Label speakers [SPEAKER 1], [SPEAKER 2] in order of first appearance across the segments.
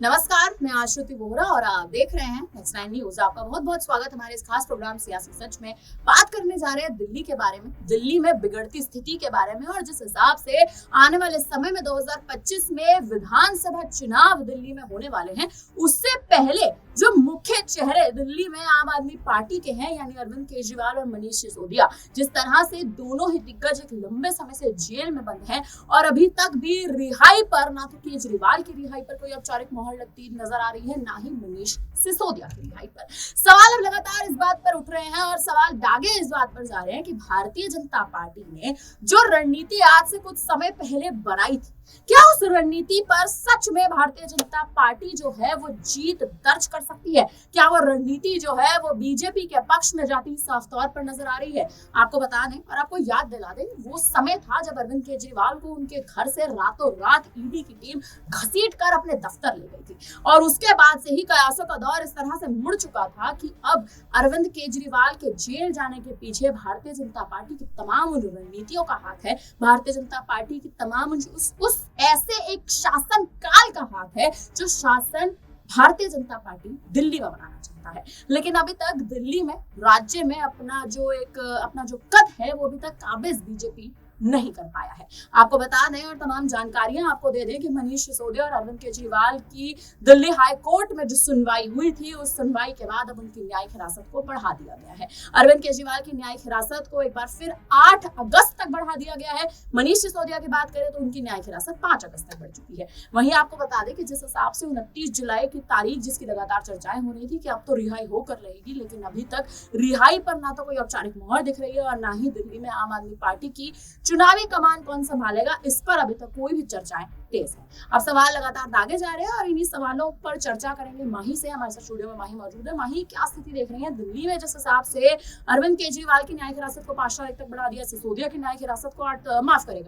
[SPEAKER 1] नमस्कार, मैं आश्रुति बोहरा और आप देख रहे हैं नेक्स्ट 9 न्यूज। आपका बहुत बहुत स्वागत हमारे इस खास प्रोग्राम सियासी सच में। बात करने जा रहे हैं दिल्ली के बारे में, दिल्ली में बिगड़ती स्थिति के बारे में और जिस हिसाब से आने वाले समय में 2025 में विधानसभा चुनाव दिल्ली में होने वाले हैं, उससे पहले जो मुख्य चेहरे दिल्ली में आम आदमी पार्टी के हैं यानी अरविंद केजरीवाल और मनीष सिसोदिया, जिस तरह से दोनों ही दिग्गज एक लंबे समय से जेल में बंद हैं और अभी तक भी रिहाई पर ना तो केजरीवाल की रिहाई पर कोई औपचारिक मोहर लगती नजर आ रही है, ना ही मनीष सिसोदिया की रिहाई पर। सवाल अब लगातार इस बात पर उठ रहे हैं और सवाल दागे इस बात पर जा रहे हैं कि भारतीय जनता पार्टी ने जो रणनीति आज से कुछ समय पहले बनाई थी, क्या उस रणनीति पर सच में भारतीय जनता पार्टी जो है वो जीत दर्ज कर सकती है? क्या वो रणनीति जो है वो बीजेपी के पक्ष में जाती साफ तौर पर नजर आ रही है? आपको बता दें और आपको याद दिला दें, वो समय था जब अरविंद केजरीवाल को उनके घर से रातों रात ईडी की टीम घसीट कर अपने दफ्तर ले गई थी और उसके बाद से ही कयासों का दौर इस तरह से मुड़ चुका था कि अब अरविंद केजरीवाल के जेल जाने के पीछे भारतीय जनता पार्टी की तमाम उन रणनीतियों का हाथ है, भारतीय जनता पार्टी की तमाम उस ऐसे एक शासन काल का हाथ है जो शासन भारतीय जनता पार्टी दिल्ली में बनाना चाहता है। लेकिन अभी तक दिल्ली में राज्य में अपना जो कद है वो अभी तक काबिज बीजेपी नहीं कर पाया है। आपको बता दें और तमाम जानकारियां आपको दे दें कि मनीष सिसोदिया और अरविंद केजरीवाल की दिल्ली हाई कोर्ट में जो सुनवाई हुई थी, उस सुनवाई के बाद अब उनकी न्यायिक हिरासत को बढ़ा दिया गया है। अरविंद केजरीवाल की न्यायिक हिरासत को एक बार फिर 8 अगस्त तक बढ़ा दिया गया है। मनीष सिसोदिया की बात करें तो उनकी न्यायिक हिरासत 5 अगस्त तक बढ़ चुकी है। वहीं आपको बता दें कि जिस हिसाब से 29 जुलाई की तारीख जिसकी लगातार चर्चाएं हो रही थी कि अब तो रिहाई होकर रहेगी, लेकिन अभी तक रिहाई पर ना तो कोई औपचारिक मोहर दिख रही है और ना ही दिल्ली में आम आदमी पार्टी की चुनावी कमान कौन संभालेगा, इस पर अभी तक कोई भी चर्चाएं तेज है। अब सवाल लगातार दागे जा रहे हैं और इन्हीं सवालों पर चर्चा करेंगे माही से। हमारे साथ स्टूडियो में माही मौजूद है। माही, क्या स्थिति देख रही है दिल्ली में जिस हिसाब से अरविंद केजरीवाल की न्यायिक हिरासत को 5 तारीख तक बढ़ा दिया, सिसोदिया की न्यायिक हिरासत को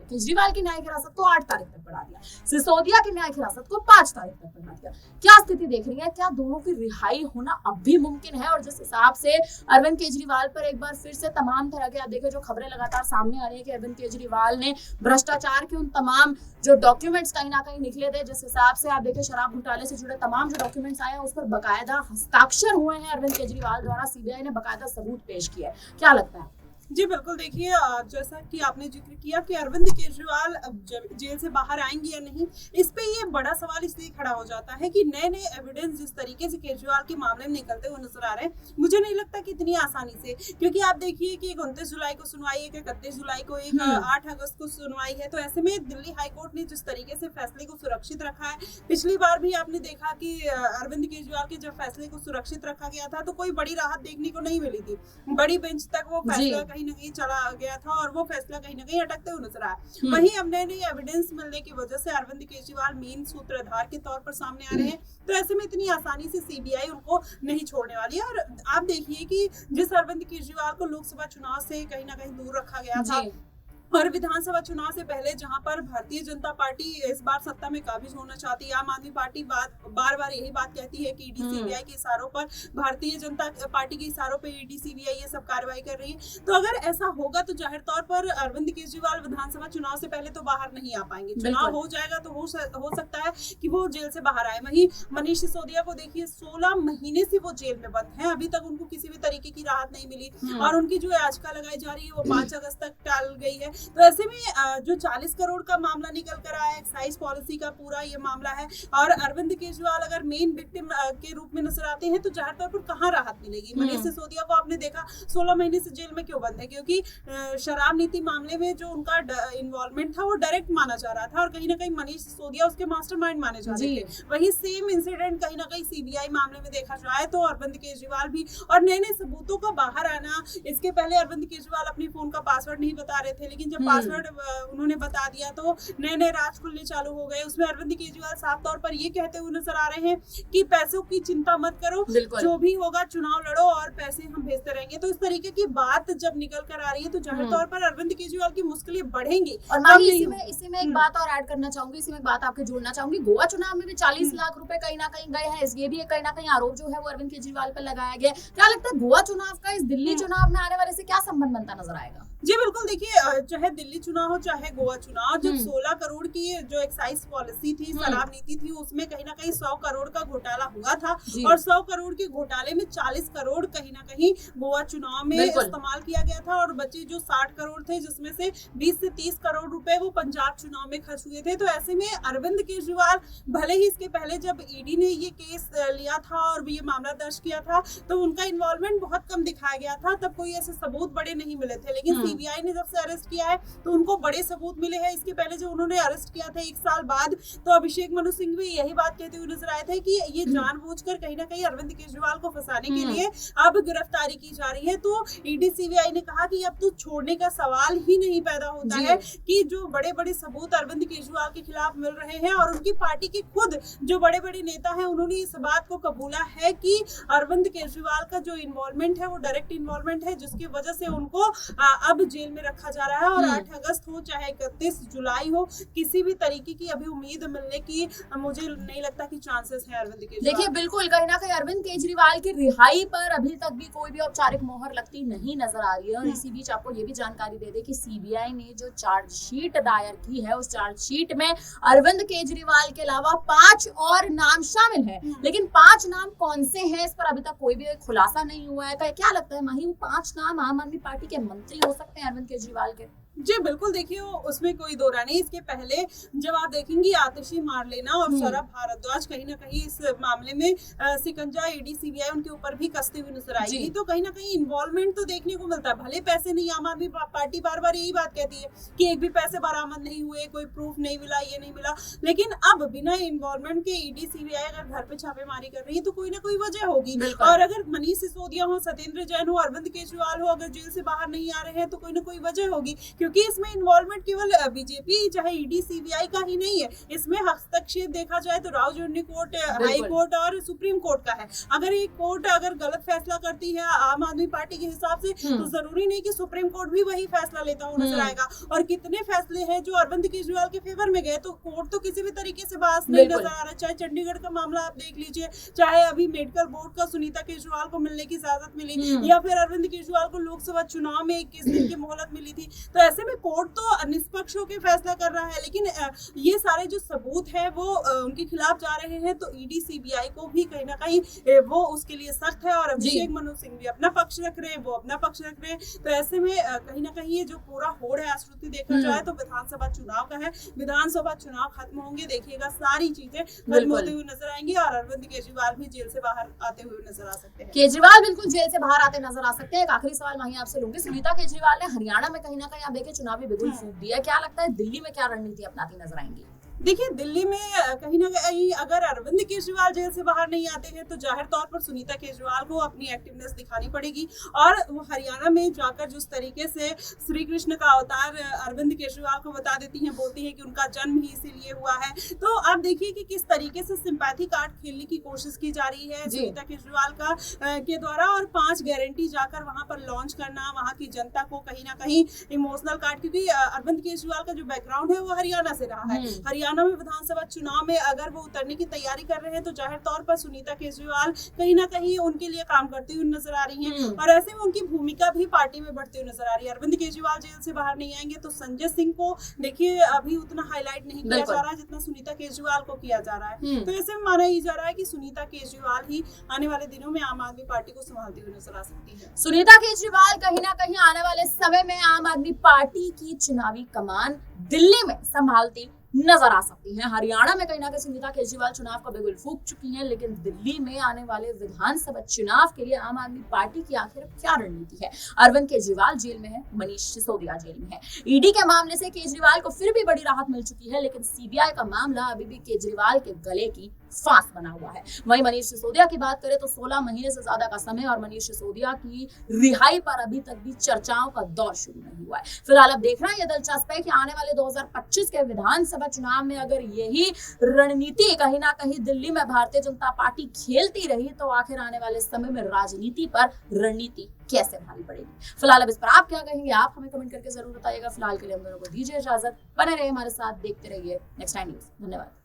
[SPEAKER 1] केजरीवाल की न्यायिक हिरासत को 8 तारीख तक बढ़ा दिया, सिसोदिया की न्यायिक हिरासत को 5 तारीख तक बढ़ा दिया। क्या स्थिति देख रही है? क्या दोनों की रिहाई होना अब भी मुमकिन है? और जिस हिसाब से अरविंद केजरीवाल पर एक बार फिर से तमाम तरह के, आप देखिए जो खबरें लगातार सामने आ रही है कि अरविंद केजरीवाल ने भ्रष्टाचार के उन तमाम जो डॉक्यूमेंट्स कहीं ना कहीं निकले थे, जिस हिसाब से आप देखिए शराब घोटाले से जुड़े तमाम जो डॉक्यूमेंट्स आए हैं उस पर बकायदा हस्ताक्षर हुए हैं अरविंद केजरीवाल द्वारा, सीबीआई ने बकायदा सबूत पेश किया है। क्या लगता है?
[SPEAKER 2] जी बिल्कुल, देखिए जैसा कि आपने जिक्र किया कि अरविंद केजरीवाल अब जेल से बाहर आएंगे या नहीं, इस पे ये बड़ा सवाल इसलिए खड़ा हो जाता है कि नए नए एविडेंस जिस तरीके से केजरीवाल के मामले में निकलते हुए नजर आ रहे हैं, मुझे नहीं लगता कि इतनी आसानी से, क्योंकि आप देखिए कि 29 जुलाई को सुनवाई, एक 31 जुलाई को, एक 8 अगस्त को सुनवाई है। तो ऐसे में दिल्ली हाईकोर्ट ने जिस तरीके से फैसले को सुरक्षित रखा है, पिछली बार भी आपने देखा कि अरविंद केजरीवाल के जब फैसले को सुरक्षित रखा गया था तो कोई बड़ी राहत देखने को नहीं मिली थी, बड़ी बेंच तक वो फैसला कहीं ना कहीं चला गया था और वो फैसला कहीं ना कहीं अटकते हुए नजर आया। वहीं अब नए नए एविडेंस मिलने की वजह से अरविंद केजरीवाल मेन सूत्रधार के तौर पर सामने आ रहे हैं, तो ऐसे में इतनी आसानी से सीबीआई उनको नहीं छोड़ने वाली है। और आप देखिए कि जिस अरविंद केजरीवाल को लोकसभा चुनाव से कहीं ना कहीं दूर रखा गया था और विधानसभा चुनाव से पहले जहां पर भारतीय जनता पार्टी इस बार सत्ता में काबिज होना चाहती है, आम आदमी पार्टी बार बार यही बात कहती है कि ईडी सीबीआई के इशारों पर, भारतीय जनता पार्टी के इशारों पर ईडी सीबीआई ये सब कार्रवाई कर रही है। तो अगर ऐसा होगा तो जाहिर तौर पर अरविंद केजरीवाल विधानसभा चुनाव से पहले तो बाहर नहीं आ पाएंगे। चुनाव हो जाएगा तो हो सकता है कि वो जेल से बाहर आए। वहीं मनीष सिसोदिया को देखिए 16 महीने से वो जेल में बंद है, अभी तक उनको किसी भी तरीके की राहत नहीं मिली और उनकी जो याचिका लगाई जा रही है वो 5 अगस्त तक टाल गई है। तो ऐसे में जो 40 करोड़ का मामला निकल कर आया, एक्साइज पॉलिसी का पूरा ये मामला है और अरविंद केजरीवाल अगर मेन विक्टिम के रूप में नजर आते हैं तो जाहिर तौर पर कहाँ राहत मिलेगी। मनीष सिसोदिया को आपने देखा 16 महीने से जेल में क्यों बंद है, क्योंकि शराब नीति मामले में जो उनका इन्वॉल्वमेंट था वो डायरेक्ट माना जा रहा था और कहीं ना कहीं मनीष सिसोदिया उसके मास्टरमाइंड माने जा रहे थे। वही सेम इंसिडेंट कहीं ना कहीं सीबीआई मामले में देखा जाए तो अरविंद केजरीवाल भी, और नए नए सबूतों का बाहर आना। इसके पहले अरविंद केजरीवाल अपनी फोन का पासवर्ड नहीं बता रहे थे, लेकिन जब पासवर्ड उन्होंने बता दिया तो नए नए राज खुलने चालू हो गए। उसमें अरविंद केजरीवाल साफ तौर पर ये कहते हुए नजर आ रहे हैं कि पैसों की चिंता मत करो, जो भी होगा चुनाव लड़ो और पैसे हम भेजते रहेंगे। तो इस तरीके की बात जब निकल कर आ रही है तो जाहिर तौर पर अरविंद केजरीवाल की मुश्किलें बढ़ेंगी।
[SPEAKER 1] और इसी में एक बात और ऐड करना चाहूंगी, इसी में एक बात आपके जोड़ना चाहूंगी। गोवा चुनाव में भी 40 लाख रुपए कहीं ना कहीं गए हैं, ये भी कहीं ना कहीं आरोप जो है वो अरविंद केजरीवाल पर लगाया गया। क्या लगता है गोवा चुनाव का इस दिल्ली चुनाव में आने वाले से क्या संबंध बनता नजर आएगा?
[SPEAKER 2] जी बिल्कुल, देखिए चाहे दिल्ली चुनाव हो चाहे गोवा चुनाव, जब 16 करोड़ की जो एक्साइज पॉलिसी थी, शराब नीति थी, उसमें कहीं ना कहीं 100 करोड़ का घोटाला हुआ था और 100 करोड़ के घोटाले में 40 करोड़ कहीं ना कहीं गोवा चुनाव में इस्तेमाल किया गया था और बचे जो 60 करोड़ थे जिसमें से 20 से 30 करोड़ रुपए वो पंजाब चुनाव में खर्च हुए थे। तो ऐसे में अरविंद केजरीवाल भले ही इसके पहले जब ईडी ने ये केस लिया था और ये मामला दर्ज किया था तो उनका इन्वॉल्वमेंट बहुत कम दिखाया गया था, तब कोई ऐसे सबूत बड़े नहीं मिले थे। लेकिन सीबीआई ने जब से अरेस्ट किया है तो उनको बड़े सबूत मिले हैं। इसके पहले जब उन्होंने अरेस्ट किया था 1 साल बाद, तो अभिषेक मनु सिंह भी यही बात कहते हुए नजर आए थे कि ये जानबूझकर कहीं ना कहीं अरविंद केजरीवाल को फंसाने के लिए अब गिरफ्तारी की जा रही है। तो ईडी सीबीआई ने कहा कि अब तो छोड़ने का सवाल ही नहीं पैदा होता है कि जो बड़े बड़े सबूत अरविंद केजरीवाल के खिलाफ मिल रहे हैं और उनकी पार्टी के खुद जो बड़े बड़े नेता हैं उन्होंने इस बात को कबूला है कि अरविंद केजरीवाल का जो इन्वॉल्वमेंट है वो डायरेक्ट इन्वॉल्वमेंट है, जिसकी वजह से उनको अब जेल में रखा जा रहा है। और 8 अगस्त हो चाहे 31 जुलाई हो, किसी भी तरीके की अभी उम्मीद मिलने की मुझे नहीं लगता कि चांसेस है अरविंद केजरीवाल।
[SPEAKER 1] देखिए बिल्कुल कहीं ना कहीं अरविंद केजरीवाल की रिहाई पर अभी तक भी कोई भी औपचारिक मोहर लगती नहीं नजर आ रही है। और इसी बीच आपको ये भी जानकारी दे दे कि सीबीआई ने जो चार्जशीट दायर की है उस चार्जशीट में अरविंद केजरीवाल के अलावा 5 और नाम शामिल है। लेकिन 5 नाम कौन से हैं इस पर अभी तक कोई भी खुलासा नहीं हुआ है। क्या लगता है माही, वो 5 नाम आम आदमी पार्टी के मंत्री हो सकते हैं अरविंद केजरीवाल के?
[SPEAKER 2] जी बिल्कुल, देखिए उसमें कोई दो राय नहीं। इसके पहले जब आप देखेंगे आतिशी मारलेना और शरद भारद्वाज कहीं ना कहीं इस मामले में सिकंजा ईडी सीबीआई उनके ऊपर भी कसते हुए नजर आएगी, तो कहीं ना कहीं इन्वॉल्वमेंट तो देखने को मिलता है। भले पैसे नहीं, आम आदमी पार्टी बार बार यही बात कहती है कि एक भी पैसे बरामद नहीं हुए, कोई प्रूफ नहीं मिला, ये नहीं मिला, लेकिन अब बिना इन्वॉल्वमेंट के ईडी सीबीआई अगर घर पे छापेमारी कर रही है तो कोई ना कोई वजह होगी। और अगर मनीष सिसोदिया हो, सत्येंद्र जैन हो, अरविंद केजरीवाल हो, अगर जेल से बाहर नहीं आ रहे हैं तो कोई ना कोई वजह होगी, क्योंकि इसमें इन्वॉल्वमेंट केवल बीजेपी चाहे ईडी सीबीआई का ही नहीं है, इसमें हस्तक्षेप देखा जाए तो राव जोड़नी कोर्ट, हाई कोर्ट और सुप्रीम कोर्ट का है। अगर एक कोर्ट अगर गलत फैसला करती है आम आदमी पार्टी के हिसाब से तो जरूरी नहीं कि सुप्रीम कोर्ट भी वही फैसला लेता हुआ नजर आएगा। और कितने फैसले हैं जो अरविंद केजरीवाल के फेवर में गए, तो कोर्ट तो किसी भी तरीके से बास नहीं नजर आ रहा। चाहे चंडीगढ़ का मामला आप देख लीजिए, चाहे अभी मेडिकल बोर्ड का सुनीता केजरीवाल को मिलने की इजाजत मिली, या फिर अरविंद केजरीवाल को लोकसभा चुनाव में 21 दिन की मोहलत मिली थी। तो ऐसे में कोर्ट तो निष्पक्ष होकर फैसला कर रहा है, लेकिन ये सारे जो सबूत है वो उनके खिलाफ जा रहे हैं, तो ईडी सीबीआई को भी कहीं ना कहीं वो उसके लिए सख्त है। और अभिषेक मनु सिंह भी अपना पक्ष रख रहे हैं, वो अपना पक्ष रख रहे हैं। तो ऐसे में कहीं ना कहीं ये जो पूरा होड़ है आश्रुति देखा जाए तो विधानसभा चुनाव का है। विधानसभा चुनाव खत्म होंगे, देखिएगा सारी चीजें खत्म होते हुए नजर आएंगी और अरविंद केजरीवाल भी जेल से बाहर आते हुए नजर आ सकते हैं।
[SPEAKER 1] केजरीवाल बिल्कुल जेल से बाहर आते नजर आ सकते हैं। एक आखिरी सवाल माही आपसे लूंगी, सुनीता केजरीवाल ने हरियाणा में कहीं ना कहीं आप देखिए चुनावी बिगुल फूंक दिया, क्या लगता है दिल्ली में क्या रणनीति अपनाती नजर आएंगी?
[SPEAKER 2] देखिए दिल्ली में कहीं ना कहीं अगर अरविंद केजरीवाल जेल से बाहर नहीं आते हैं तो जाहिर तौर पर सुनीता केजरीवाल को अपनी एक्टिवनेस दिखानी पड़ेगी। और वो हरियाणा में जाकर जिस तरीके से श्री कृष्ण का अवतार अरविंद केजरीवाल को बता देती हैं, बोलती हैं कि उनका जन्म ही इसीलिए हुआ है, तो आप देखिए कि किस तरीके से सिंपैथी कार्ड खेलने की कोशिश की जा रही है सुनीता केजरीवाल का के द्वारा। और 5 गारंटी जाकर वहां पर लॉन्च करना, वहां की जनता को कहीं ना कहीं इमोशनल कार्ड, क्योंकि अरविंद केजरीवाल का जो बैकग्राउंड है वो हरियाणा से रहा है। हरियाणा में विधानसभा चुनाव में अगर वो उतरने की तैयारी कर रहे हैं तो जाहिर तौर पर सुनीता केजरीवाल कहीं ना कहीं उनके लिए काम करती हुई नजर आ रही हैं। और ऐसे में उनकी भूमिका भी पार्टी में बढ़ती हुई नजर आ रही है। अरविंद केजरीवाल जेल से बाहर नहीं आएंगे तो संजय सिंह को देखिए अभी उतना हाईलाइट नहीं किया जा रहा है जितना सुनीता केजरीवाल को किया जा रहा है। तो ऐसे में माना ही जा रहा है कि सुनीता केजरीवाल ही आने वाले दिनों में आम आदमी पार्टी को संभालती हुई नजर आ सकती है।
[SPEAKER 1] सुनीता केजरीवाल कहीं ना कहीं आने वाले समय में आम आदमी पार्टी की चुनावी कमान दिल्ली में संभालती नजर आ सकती हैं। हरियाणा में कहीं ना कहीं सुनीता केजरीवाल चुनाव का बिगुल फूंक चुकी हैं, लेकिन दिल्ली में आने वाले विधानसभा चुनाव के लिए आम आदमी पार्टी की आखिर क्या रणनीति है? अरविंद केजरीवाल जेल में है, मनीष सिसोदिया जेल में है। ईडी के मामले से केजरीवाल को फिर भी बड़ी राहत मिल चुकी है, लेकिन सीबीआई का मामला अभी भी केजरीवाल के गले की फांस बना हुआ है। वहीं मनीष सिसोदिया की बात करें तो 16 महीने से ज्यादा का समय और मनीष सिसोदिया की रिहाई पर अभी तक भी चर्चाओं का दौर शुरू नहीं हुआ है। फिलहाल अब देखना ये दिलचस्प है कि आने वाले 2025 के विधानसभा चुनाव में अगर यही रणनीति कहीं ना कहीं दिल्ली में भारतीय जनता पार्टी खेलती रही तो आखिर आने वाले समय में राजनीति पर रणनीति कैसे भारी पड़ेगी। फिलहाल अब इस पर आप क्या कहेंगे, आप हमें कमेंट करके जरूर बताइएगा। फिलहाल के लिए हम दोनों को दीजिए इजाजत, बने रहिए हमारे साथ, देखते रहिए नेक्स्ट टाइम न्यूज। धन्यवाद।